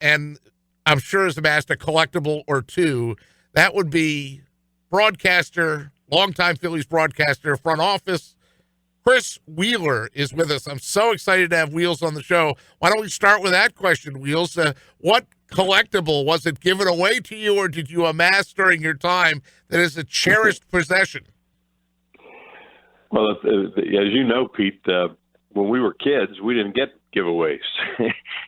and I'm sure has amassed a collectible or two. That would be broadcaster, longtime Phillies broadcaster, front office, Chris Wheeler is with us. I'm so excited to have Wheels on the show. Why don't we start with that question, Wheels? What collectible was it given away to you, or did you amass during your time that is a cherished possession? Well, as you know, Pete, when we were kids, we didn't get giveaways.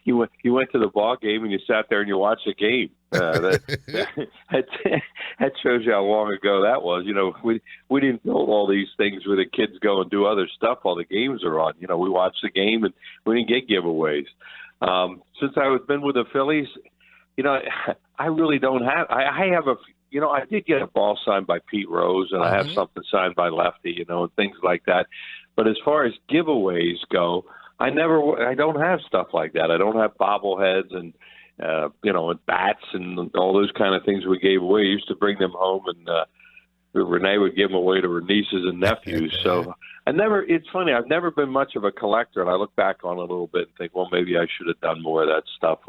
You went to the ball game and you sat there and you watched the game. That shows you how long ago that was. You know, we didn't build all these things where the kids go and do other stuff while the games are on. You know, we watched the game and we didn't get giveaways. Since I've been with the Phillies, you know, I really don't have. I have a. You know, I did get a ball signed by Pete Rose, and I have something signed by Lefty, you know, and things like that. But as far as giveaways go, I don't have stuff like that. I don't have bobbleheads and, you know, and bats and all those kind of things we gave away. I used to bring them home, and Renee would give them away to her nieces and nephews. So it's funny, I've never been much of a collector, and I look back on it a little bit and think, well, maybe I should have done more of that stuff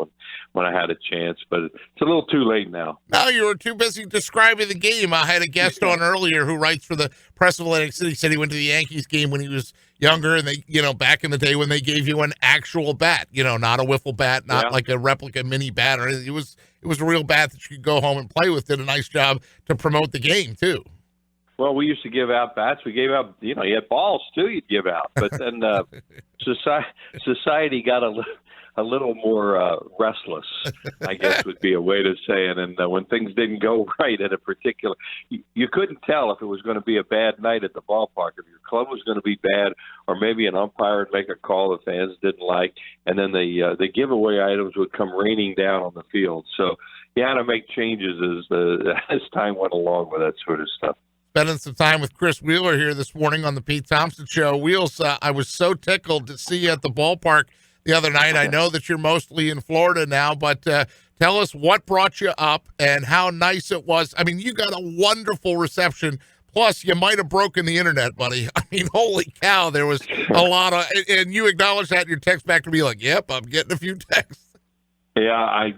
when I had a chance, but it's a little too late now. No, you were too busy describing the game. I had a guest on earlier who writes for the Press of Atlantic City, said he went to the Yankees game when he was younger, and they, you know, back in the day when they gave you an actual bat, you know, not a wiffle bat, not like a replica mini bat or anything. It was a real bat that you could go home and play with. Did a nice job to promote the game too. Well, we used to give out bats. We gave out, you know, you had balls too. You'd give out, but then society got a little more restless, I guess would be a way to say it. And when things didn't go right at a particular, you couldn't tell if it was going to be a bad night at the ballpark, if your club was going to be bad, or maybe an umpire would make a call the fans didn't like, and then the giveaway items would come raining down on the field. So you had to make changes as time went along with that sort of stuff. Spending some time with Chris Wheeler here this morning on the Pete Thompson Show. Wheels, I was so tickled to see you at the ballpark the other night. I know that you're mostly in Florida now, but tell us what brought you up and how nice it was. I mean, you got a wonderful reception. Plus, you might have broken the internet, buddy. I mean, holy cow, there was a lot of, and you acknowledged that in your text back to me like, yep, I'm getting a few texts. Yeah, I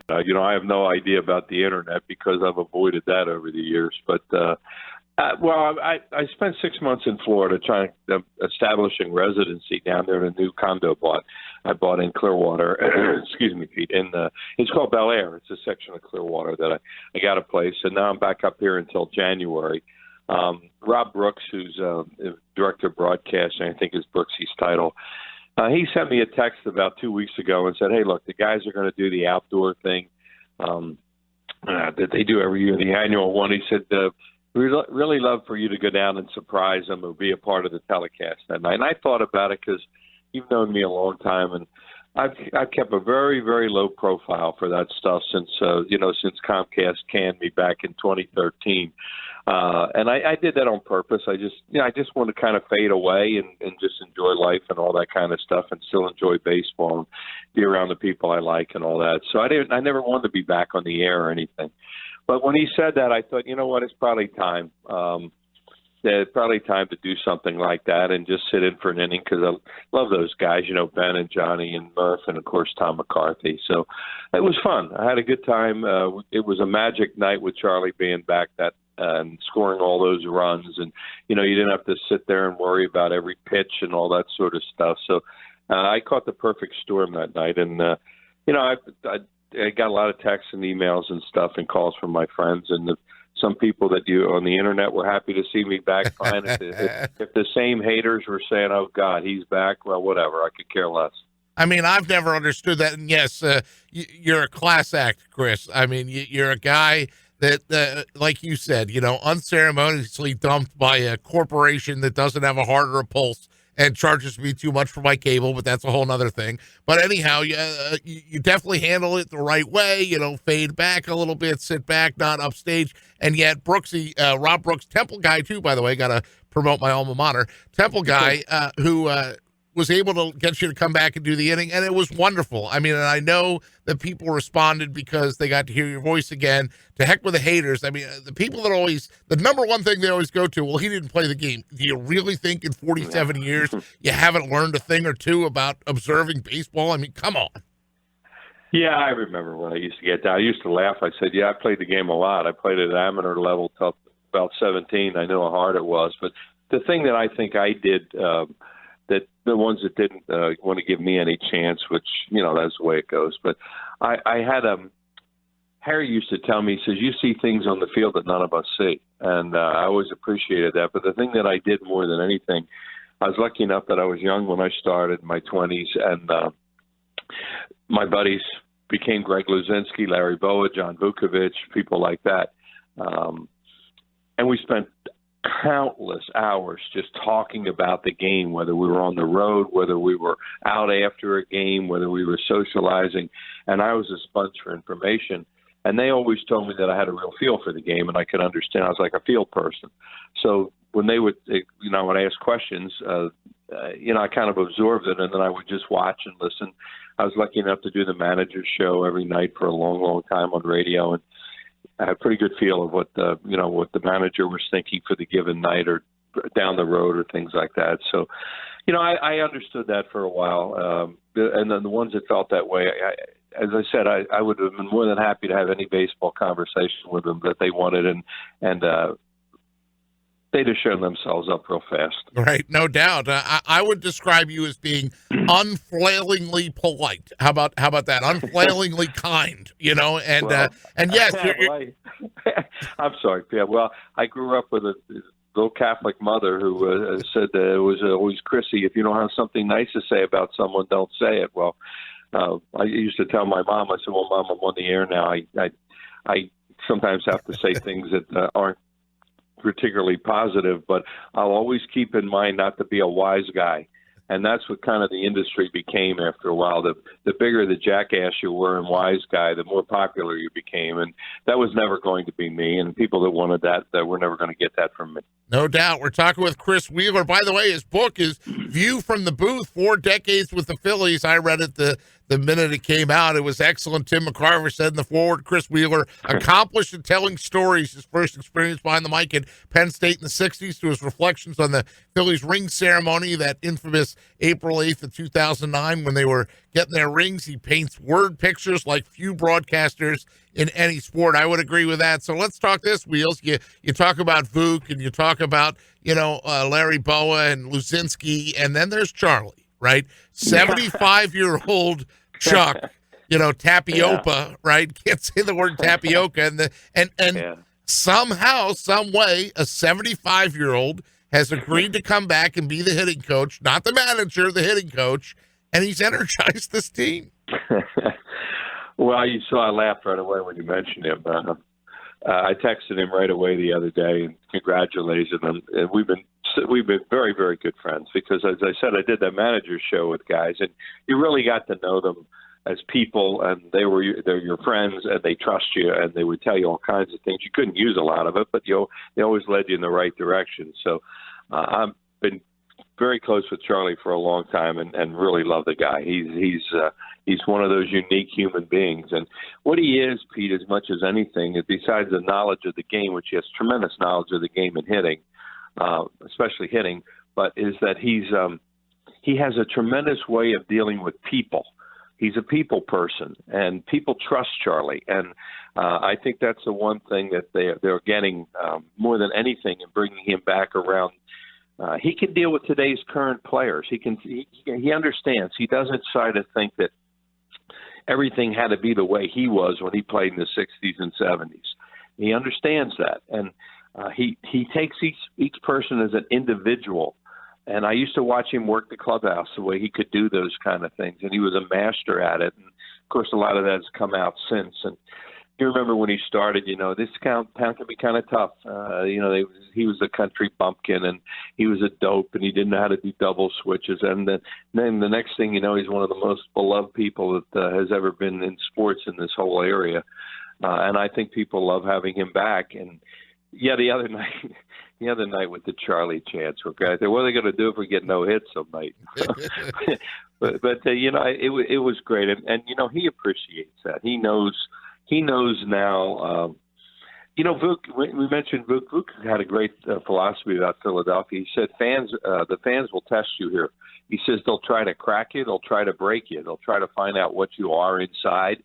I have no idea about the internet because I've avoided that over the years, but well, I spent 6 months in Florida trying establishing residency down there in a new condo I bought in Clearwater. Excuse me, Pete. It's called Bel Air. It's a section of Clearwater that I got a place, and now I'm back up here until January. Rob Brooks, who's director of broadcasting, I think is Brooksy's title. He sent me a text about 2 weeks ago and said, "Hey, look, the guys are going to do the outdoor thing that they do every year, the annual one." He said, "We'd really love for you to go down and surprise them or be a part of the telecast that night." And I thought about it because you've known me a long time, and I've kept a very, very low profile for that stuff since Comcast canned me back in 2013. And I did that on purpose. I just want to kind of fade away and just enjoy life and all that kind of stuff, and still enjoy baseball and be around the people I like and all that. So I never wanted to be back on the air or anything. But when he said that, I thought, you know what, it's probably time. It's probably time to do something like that and just sit in for an inning, because I love those guys, you know, Ben and Johnny and Murph and, of course, Tom McCarthy. So it was fun. I had a good time. It was a magic night with Charlie being back and scoring all those runs. And, you know, you didn't have to sit there and worry about every pitch and all that sort of stuff. So I caught the perfect storm that night. And, you know, I got a lot of texts and emails and stuff and calls from my friends, and some people that you on the internet were happy to see me back. Fine. If the same haters were saying, "Oh God, he's back," well, whatever. I could care less. I mean, I've never understood that. And yes, you're a class act, Chris. I mean, you're a guy that, like you said, you know, unceremoniously dumped by a corporation that doesn't have a heart or a pulse and charges me too much for my cable, but that's a whole nother thing. But anyhow, you definitely handle it the right way, you know, fade back a little bit, sit back, not upstage. And yet Brooksy, Rob Brooks, Temple guy too, by the way, got to promote my alma mater, Temple guy, who was able to get you to come back and do the inning, and it was wonderful. I mean, and I know that people responded because they got to hear your voice again. To heck with the haters. I mean, the people that the number one thing they always go to, well, he didn't play the game. Do you really think in 47 years you haven't learned a thing or two about observing baseball? I mean, come on. Yeah, I remember when I used to get down. I used to laugh. I said, "Yeah, I played the game a lot. I played at amateur level till about 17. I knew how hard it was." But the thing that I think I did, that the ones that didn't want to give me any chance, which that's the way it goes. But I had Harry used to tell me, he says, "You see things on the field that none of us see," and I always appreciated that. But the thing that I did more than anything, I was lucky enough that I was young when I started in my 20s, and my buddies became Greg Luzinski, Larry Boa, John Vukovic, people like that. And we spent countless hours just talking about the game, whether we were on the road, whether we were out after a game, whether we were socializing. And I was a sponge for information. And they always told me that I had a real feel for the game and I could understand. I was like a field person. So when they would, when I asked questions, I kind of absorbed it, and then I would just watch and listen. I was lucky enough to do the manager's show every night for a long, long time on radio, and I had a pretty good feel of what the manager was thinking for the given night or down the road or things like that. So, I understood that for a while. And then the ones that felt that way, as I said, I would have been more than happy to have any baseball conversation with them that they wanted, and they just shown themselves up real fast. Right, no doubt. I would describe you as being unflailingly polite. How about that? Unflailingly kind, and well, and yes, I'm sorry, Pierre. Well, I grew up with a little Catholic mother who said that it was always, "Chrissy, if you don't have something nice to say about someone, don't say it." Well, I used to tell my mom, I said, "Well, Mom, I'm on the air now. I sometimes have to say things that aren't particularly positive, but I'll always keep in mind not to be a wise guy." And that's what kind of the industry became after a while. The bigger the jackass you were and wise guy, the more popular you became. And that was never going to be me. And people that wanted that were never going to get that from me. No doubt. We're talking with Chris Wheeler. By the way, his book is View from the Booth, 4 Decades with the Phillies. I read it the minute it came out. It was excellent. Tim McCarthy said in the forward, Chris Wheeler, accomplished in telling stories, his first experience behind the mic at Penn State in the 60s, to his reflections on the Phillies ring ceremony, that infamous April 8th of 2009 when they were getting their rings. He paints word pictures like few broadcasters in any sport. I would agree with that. So let's talk this, Wheels. You talk about Vuk, and you talk about, Larry Boa and Luzinski, and then there's Charlie, right? 75-year-old Chuck, tapioca, right? Can't say the word tapioca. And somehow, some way, a 75-year-old has agreed to come back and be the hitting coach, not the manager, the hitting coach, and he's energized this team. Well, you saw I laughed right away when you mentioned him. I texted him right away the other day and congratulated him. And we've been very, very good friends because, as I said, I did that manager's show with guys, and you really got to know them as people, and they're your friends, and they trust you, and they would tell you all kinds of things. You couldn't use a lot of it, but they always led you in the right direction. So I've been very close with Charlie for a long time, and really love the guy. He's one of those unique human beings, and what he is, Pete, as much as anything, is besides the knowledge of the game, which he has tremendous knowledge of the game and hitting, especially hitting, but is that he has a tremendous way of dealing with people. He's a people person, and people trust Charlie. And I think that's the one thing that they're getting more than anything in bringing him back around. He can deal with today's current players. He understands. He doesn't try to think that everything had to be the way he was when he played in the 60s and 70s. He understands that, and he takes each person as an individual. And I used to watch him work the clubhouse, the way he could do those kind of things. And he was a master at it. And, of course, a lot of that has come out since. And you remember when he started, this town can be kind of tough. He was a country bumpkin, and he was a dope, and he didn't know how to do double switches. And then the next thing you know, he's one of the most beloved people that has ever been in sports in this whole area. And I think people love having him back. And, yeah, the other night with the Charlie chants, okay, what are they going to do if we get no hits some night? but it was great, and he appreciates that. He knows now. Vuk, we mentioned Vuk. Vuk had a great philosophy about Philadelphia. He said, the fans will test you here. He says they'll try to crack you, they'll try to break you, they'll try to find out what you are inside.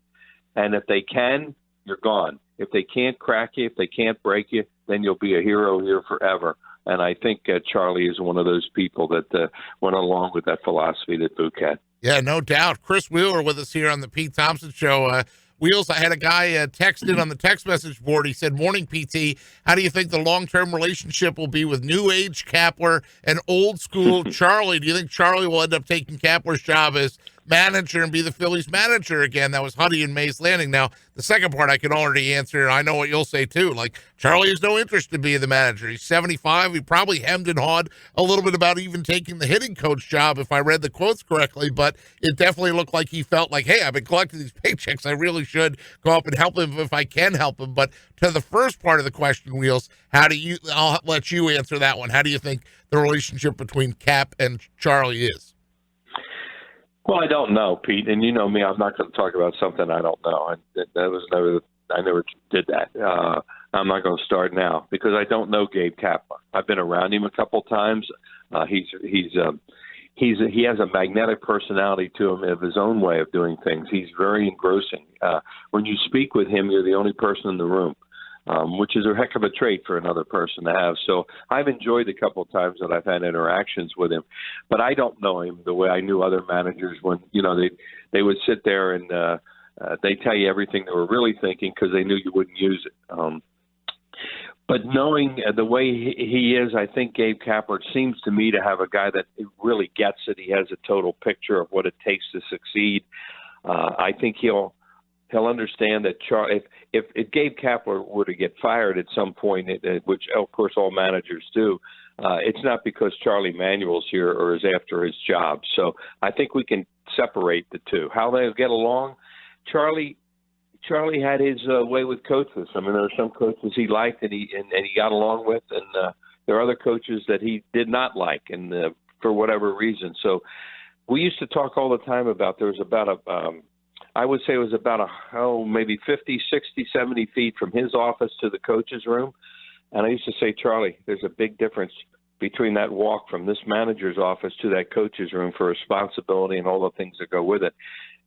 And if they can, you're gone. If they can't crack you, if they can't break you, then you'll be a hero here forever. And I think Charlie is one of those people that went along with that philosophy that Book had. Yeah, no doubt. Chris Wheeler with us here on the Pete Thompson Show. Wheels, I had a guy text in on the text message board. He said, "Morning, PT. How do you think the long-term relationship will be with new age Kapler and old school Charlie? Do you think Charlie will end up taking Kapler's job as manager and be the Phillies manager again?" That was Huddy and Mays Landing. Now, the second part I can already answer, and I know what you'll say too. Like, Charlie has no interest in being the manager. He's 75. He probably hemmed and hawed a little bit about even taking the hitting coach job, if I read the quotes correctly, but it definitely looked like he felt like, hey, I've been collecting these paychecks. I really should go up and help him if I can help him. But to the first part of the question, Wheels, I'll let you answer that one. How do you think the relationship between Cap and Charlie is? Well, I don't know, Pete, and you know me. I'm not going to talk about something I don't know. I never did that. I'm not going to start now because I don't know Gabe Kapler. I've been around him a couple times. He has a magnetic personality to him of his own way of doing things. He's very engrossing. When you speak with him, you're the only person in the room. Which is a heck of a trait for another person to have. So I've enjoyed the couple of times that I've had interactions with him, but I don't know him the way I knew other managers when, they would sit there and they tell you everything they were really thinking because they knew you wouldn't use it. But knowing the way he is, I think Gabe Kapler seems to me to have a guy that really gets it. He has a total picture of what it takes to succeed. I think he'll understand that if Gabe Kapler were to get fired at some point, which of course all managers do, it's not because Charlie Manuel's here or is after his job. So I think we can separate the two. How they get along, Charlie had his way with coaches. I mean, there are some coaches he liked and he got along with, and there are other coaches that he did not like, and for whatever reason. So we used to talk all the time about there was about I would say it was about maybe 50, 60, 70 feet from his office to the coach's room. And I used to say, Charlie, there's a big difference between that walk from this manager's office to that coach's room for responsibility and all the things that go with it.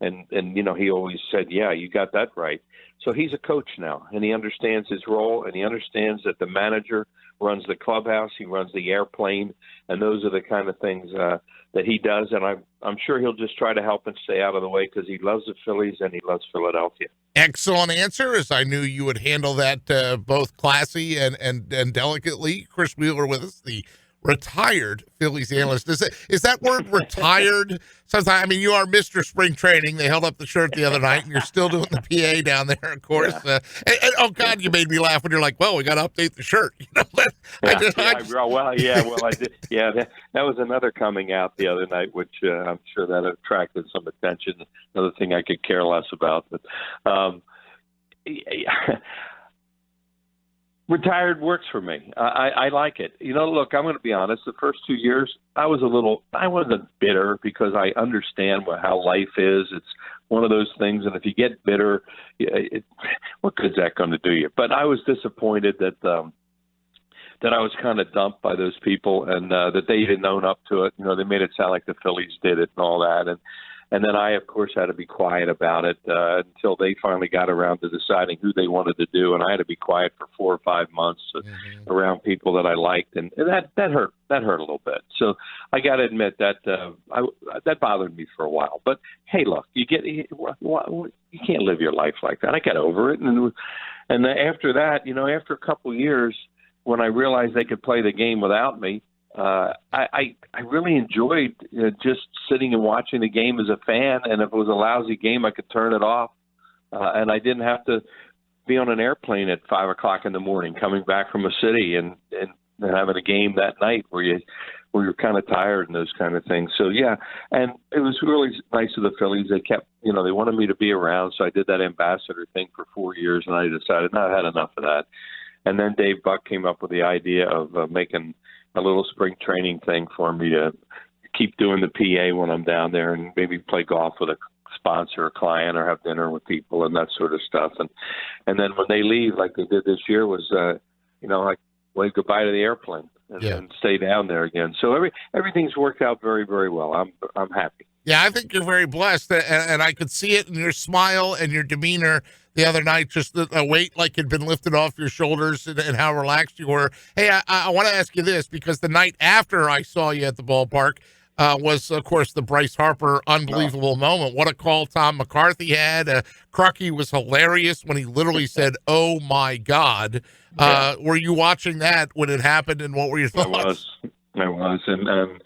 And he always said, yeah, you got that right. So he's a coach now, and he understands his role, and he understands that the manager runs the clubhouse, he runs the airplane, and those are the kind of things that he does. And I'm sure he'll just try to help and stay out of the way because he loves the Phillies and he loves Philadelphia. Excellent answer, as I knew you would handle that both classy and delicately. Chris Wheeler with us, the retired Phillies analyst. Is that word retired? Sometimes, I mean, you are Mr. Spring Training. They held up the shirt the other night, and you're still doing the PA down there, of course. Yeah. And oh, God, you made me laugh when you're like, well, we got to update the shirt. I did. I did. Yeah, that was another coming out the other night, which I'm sure that attracted some attention. Another thing I could care less about. But retired works for me. I like it. Look, I'm going to be honest. The first 2 years, I wasn't bitter because I understand how life is. It's one of those things, and if you get bitter, what good's that going to do you? But I was disappointed that I was kind of dumped by those people, and that they didn't own up to it. They made it sound like the Phillies did it and all that, and then I, of course, had to be quiet about it until they finally got around to deciding who they wanted to do. And I had to be quiet for 4 or 5 months around people that I liked. And that hurt. That hurt a little bit. So I got to admit that that bothered me for a while. But, hey, look, you can't live your life like that. I got over it. And after that, after a couple of years, when I realized they could play the game without me, I really enjoyed just sitting and watching the game as a fan, and if it was a lousy game, I could turn it off, and I didn't have to be on an airplane at 5 o'clock in the morning coming back from a city and having a game that night where you're kind of tired and those kind of things. So yeah, and it was really nice of the Phillies. They kept, they wanted me to be around, so I did that ambassador thing for 4 years, and I decided I had enough of that. And then Dave Buck came up with the idea of making a little spring training thing for me to keep doing the PA when I'm down there and maybe play golf with a sponsor or client or have dinner with people and that sort of stuff. And then when they leave, like they did this year, was, like wave goodbye to the airplane. and stay down there again. So everything's worked out very, very well. I'm happy. Yeah, I think you're very blessed, and I could see it in your smile and your demeanor the other night, just a weight like had been lifted off your shoulders and how relaxed you were. Hey, I want to ask you this, because the night after I saw you at the ballpark was, of course, the Bryce Harper unbelievable moment. What a call Tom McCarthy had. Crucky was hilarious when he literally said, "Oh, my God." Were you watching that when it happened, and what were your thoughts? I was. And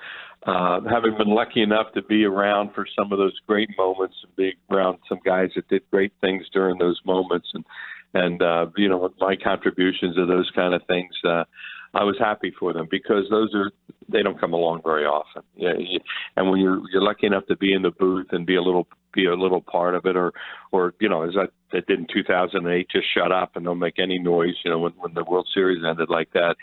having been lucky enough to be around for some of those great moments and be around some guys that did great things during those moments, and my contributions to those kind of things, I was happy for them, because they don't come along very often. And when you're lucky enough to be in the booth and be a little part of it, or as I did in 2008, just shut up and don't make any noise. When the World Series ended like that.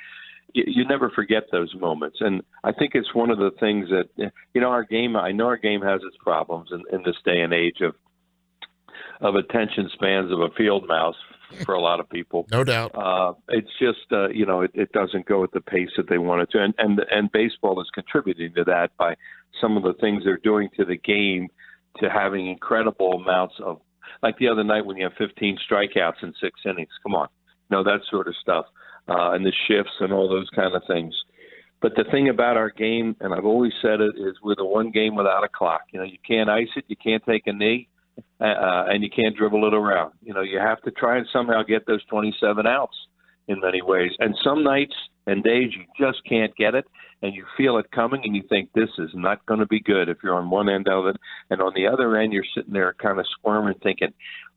You never forget those moments. And I think it's one of the things that, our game, I know our game has its problems in this day and age of attention spans of a field mouse for a lot of people. No doubt. It's just, it doesn't go at the pace that they want it to. And baseball is contributing to that by some of the things they're doing to the game, to having incredible amounts of, like the other night when you have 15 strikeouts in 6 innings. Come on. That sort of stuff. And the shifts and all those kind of things. But the thing about our game, and I've always said it, is we're the one game without a clock. You can't ice it, you can't take a knee, and you can't dribble it around. You have to try and somehow get those 27 outs in many ways. And some nights and days you just can't get it, and you feel it coming, and you think this is not going to be good if you're on one end of it. And on the other end, you're sitting there kind of squirming, thinking,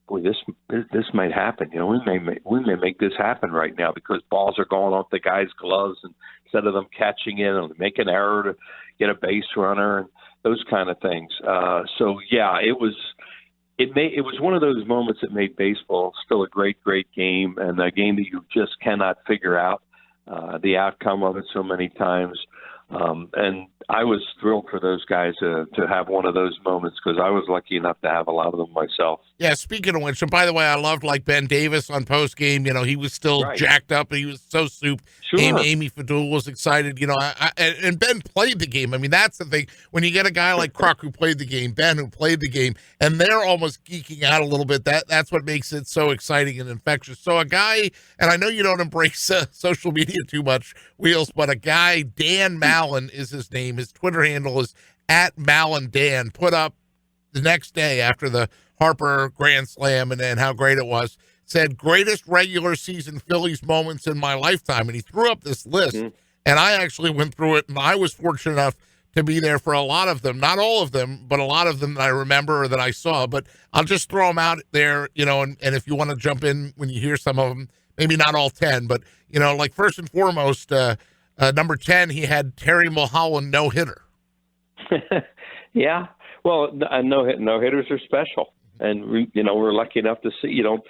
boy, this might happen. We may make this happen right now, because balls are going off the guy's gloves, and instead of them catching it and make an error to get a base runner and those kind of things. It was one of those moments that made baseball still a great, great game, and a game that you just cannot figure out the outcome of it so many times. And I was thrilled for those guys to have one of those moments, because I was lucky enough to have a lot of them myself. Yeah, speaking of which, and by the way, I loved Ben Davis on post game. He was still jacked up, and he was so souped. Sure. Amy Fadul was excited. And Ben played the game. I mean, that's the thing. When you get a guy like Kruk who played the game, Ben who played the game, and they're almost geeking out a little bit, that's what makes it so exciting and infectious. So a guy, and I know you don't embrace social media too much, Wheels, but a guy, Dan Mallon is his name. His Twitter handle is @MallonDan. Put up the next day after the Harper Grand Slam and how great it was, said, greatest regular season Phillies moments in my lifetime. And he threw up this list, and I actually went through it, and I was fortunate enough to be there for a lot of them. Not all of them, but a lot of them that I remember or that I saw. But I'll just throw them out there, and if you want to jump in when you hear some of them, maybe not all 10, but, like first and foremost, number 10, he had Terry Mulholland no-hitter. Yeah. Well, no-hitters are special. And we're lucky enough to see you don't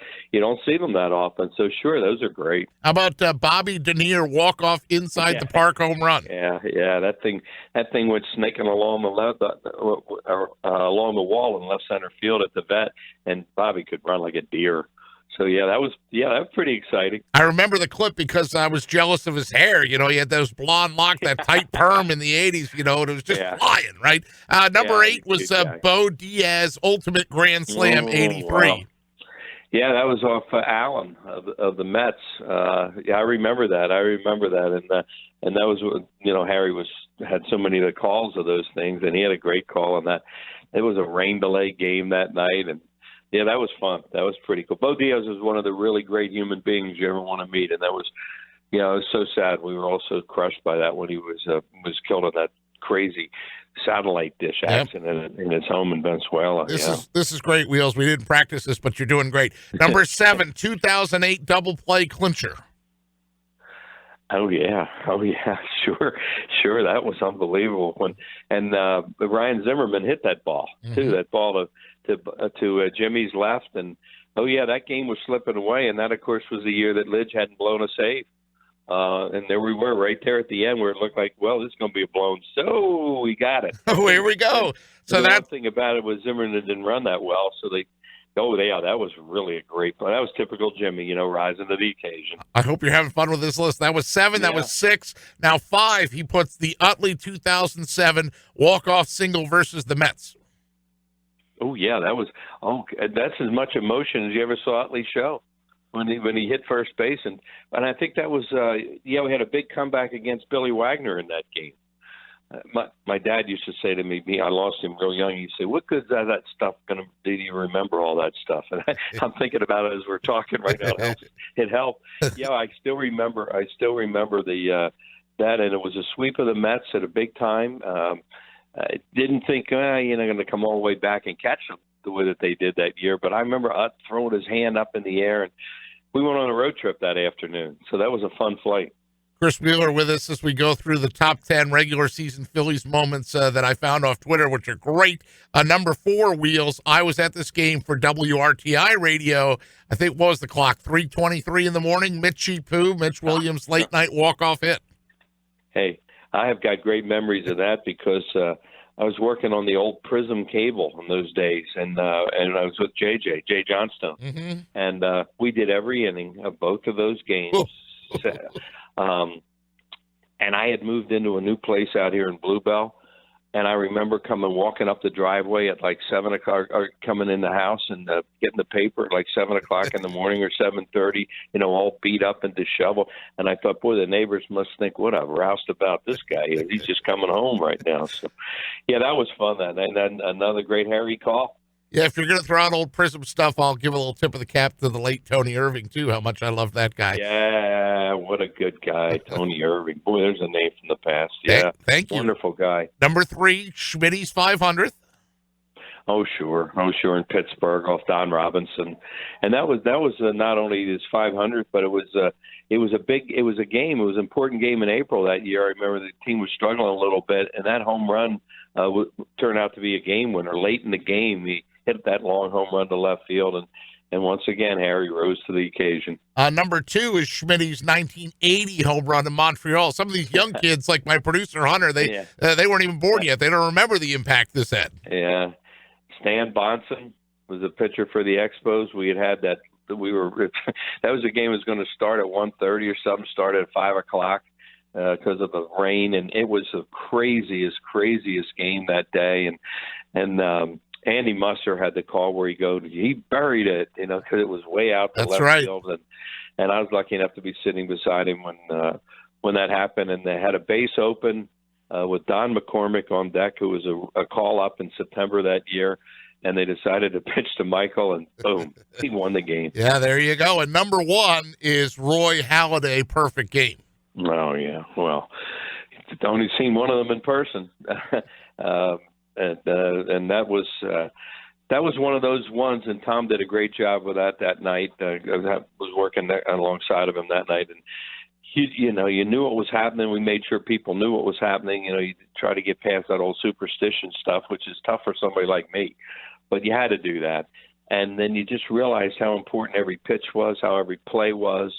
see them that often. So sure, those are great. How about Bobby Denier walk-off inside the park home run? Yeah, that thing went snaking along along the wall in left center field at the vet, and Bobby could run like a deer. So that was pretty exciting. I remember the clip because I was jealous of his hair. He had those blonde locks, that tight perm in the 80s, and it was just flying, right? Number 8 was Bo Diaz, ultimate Grand Slam, 83. Wow. Yeah, that was off Allen of the Mets. I remember that. And that was, Harry had so many of the calls of those things, and he had a great call on that. It was a rain delay game that night, and yeah, that was fun. That was pretty cool. Bo Diaz was one of the really great human beings you ever want to meet, and that was, it was so sad. We were all so crushed by that when he was killed in that crazy satellite dish accident in his home in Venezuela. This is great, Wheels. We didn't practice this, but you're doing great. Number 7, 2008 double play clincher. Oh yeah, sure. That was unbelievable. Ryan Zimmerman hit that ball too. That ball to Jimmy's left, and that game was slipping away. And that, of course, was the year that Lidge hadn't blown a save. And there we were right there at the end where it looked like, well, this is going to be a blown. So we got it. Oh, here we go. So the one thing about it was Zimmerman didn't run that well, so they Oh, yeah, that was really a great play. That was typical Jimmy, rising to the occasion. I hope you're having fun with this list. That was 7. That was 6. Now 5. He puts the Utley 2007 walk-off single versus the Mets. Oh, yeah, that's as much emotion as you ever saw Utley show when he hit first base. And I think that was, we had a big comeback against Billy Wagner in that game. My dad used to say to me, I lost him real young. He'd say, "What good is that stuff going to do? Do you remember all that stuff?" And I'm thinking about it as we're talking right now. It helped. Yeah, I still remember the that, and it was a sweep of the Mets at a big time. I didn't think going to come all the way back and catch them the way that they did that year. But I remember throwing his hand up in the air, and we went on a road trip that afternoon. So that was a fun flight. Chris Wheeler with us as we go through the top 10 regular season Phillies moments that I found off Twitter, which are great. Number 4, Wheels. I was at this game for WRTI radio. I think, what was the clock? 3:23 in the morning. Mitch Williams' late night walk-off hit. Hey, I have got great memories of that because I was working on the old Prism cable in those days, and I was with Jay Johnstone, and we did every inning of both of those games. And I had moved into a new place out here in Bluebell, and I remember walking up the driveway at like 7 o'clock, or coming in the house and getting the paper at like 7 o'clock in the morning or 7:30, all beat up and disheveled. And I thought, boy, the neighbors must think, what a roust about this guy. He's just coming home right now. So, yeah, that was fun. And then another great Harry call. Yeah, if you're going to throw out old Prism stuff, I'll give a little tip of the cap to the late Tony Irving, too, how much I love that guy. Yeah, what a good guy, Tony Irving. Boy, there's a name from the past. Yeah, thank you. Wonderful guy. Number 3, Schmitty's 500th. Oh, sure, in Pittsburgh off Don Robinson. And that was not only his 500th, but it was a game. It was an important game in April that year. I remember the team was struggling a little bit, and that home run turned out to be a game winner. Late in the game, he hit that long home run to left field, and once again, Harry rose to the occasion. Number 2 is Schmitty's 1980 home run in Montreal. Some of these young kids, like my producer Hunter, they weren't even born yet. They don't remember the impact this had. Yeah, Stan Bonson was a pitcher for the Expos. We had that. That was a game that was going to start at 1:30 or something. Started at 5 o'clock because of the rain, and it was the craziest game that day. And Andy Musser had the call where he buried it, because it was way out the left field. And I was lucky enough to be sitting beside him when that happened. And they had a base open with Don McCormick on deck, who was a call up in September that year. And they decided to pitch to Michael, and boom, he won the game. Yeah, there you go. And number 1 is Roy Halladay, perfect game. Oh, yeah. Well, I've only seen one of them in person. And that was one of those ones, and Tom did a great job with that night. I was working alongside of him that night, and you knew what was happening. We made sure people knew what was happening. You try to get past that old superstition stuff, which is tough for somebody like me, but you had to do that. And then you just realized how important every pitch was, how every play was.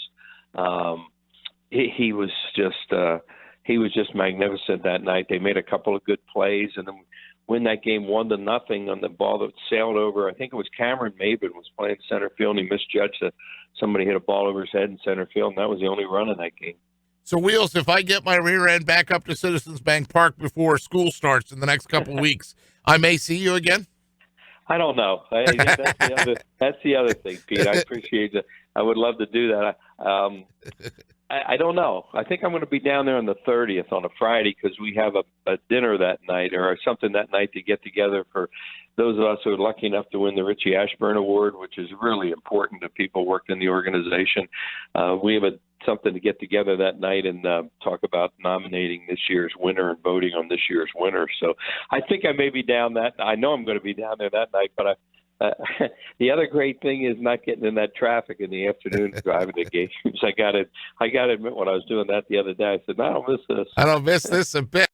He was just magnificent that night. They made a couple of good plays, and then win that game 1-0 on the ball that sailed over. I think it was Cameron Maben was playing center field, and he misjudged that somebody hit a ball over his head in center field, and that was the only run in that game. So, Wheels, if I get my rear end back up to Citizens Bank Park before school starts in the next couple of weeks, I may see you again? I don't know. That's the other thing, Pete. I appreciate it. I would love to do that. I don't know. I think I'm going to be down there on the 30th on a Friday because we have a dinner that night or something that night to get together for those of us who are lucky enough to win the Richie Ashburn Award, which is really important to people worked in the organization. We have something to get together that night and talk about nominating this year's winner and voting on this year's winner. So I think I may be down that. I know I'm going to be down there that night, but the other great thing is not getting in that traffic in the afternoon driving the games. I got to admit, when I was doing that the other day, I said, I don't miss this. I don't miss this a bit.